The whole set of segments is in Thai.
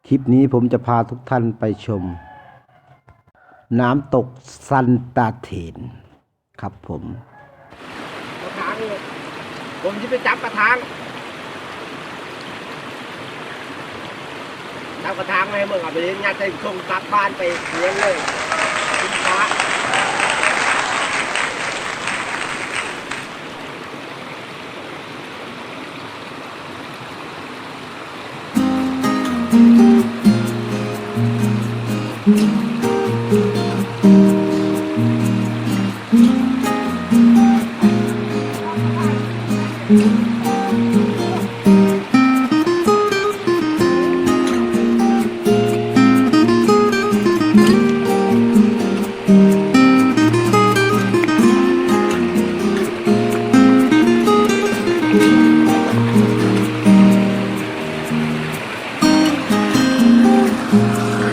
คลิปนี้ผมจะพาทุกท่านไปชมน้ำตกซันตาเถนครับผม กระถางเลยผมจะไปจับกระถางจับกระถางให้เมื่อก่อนไปเลี้ยงญาติส่งกลับบ้านไปเลี้ยงเลยคุณพระ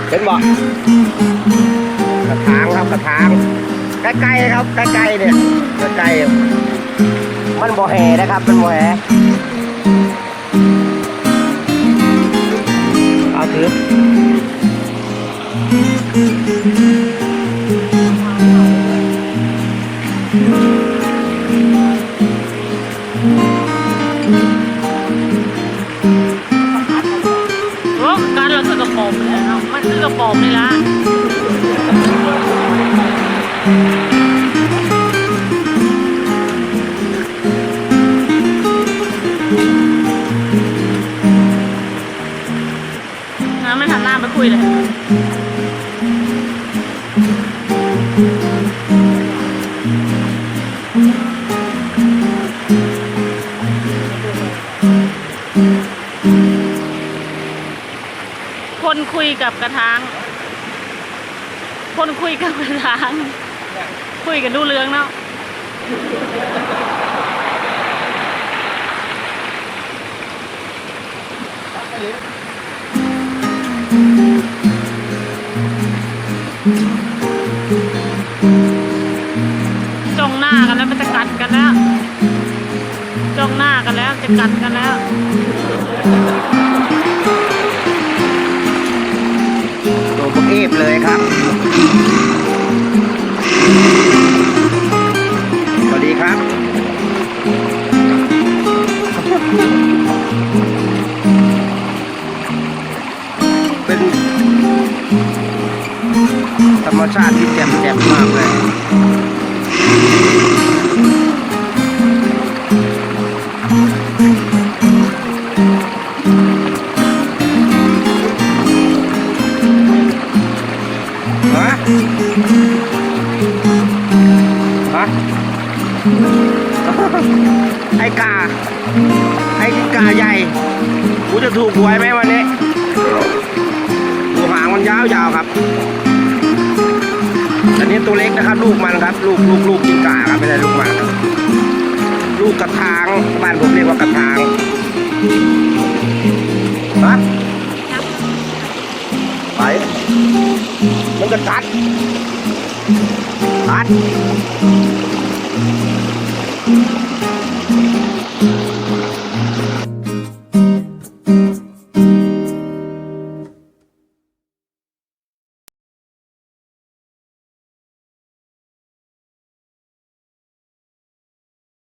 เห็นบ่กระถางครับกระถางใกล้ๆครับใกล้ๆเนี่ยใกล้ๆมันบ่แห่นะครับมันบ่แห่เอาถือการเราคือกระป๋อมเลยเนาะมันคือกระป๋อมนี่ละน้ำไม่ทันหน้าไปคุยเลยคนคุยกับกระถางคนคุยกับกระถางคุยกันดูเรื่องเนาะจ้องหน้ากันแล้วมันจะกัดกันแล้วจ้องหน้ากันแล้วจะกัดกันแล้วตัวพวกเอฟเลยครับสวัสดีครับเป็นธรรมชาติที่แจ่มมากเลยไอ้กาใหญ่กูจะถูกหวยไหมวันนี้ดูหางมันยาวๆครับอันนี้ตัวเล็กนะครับลูกมันครับลูกกินกาครับไม่ใช่ลูกมันครับลูกกระถางบ้านผมเรียกว่ากระถางฮะไปมันก็กัด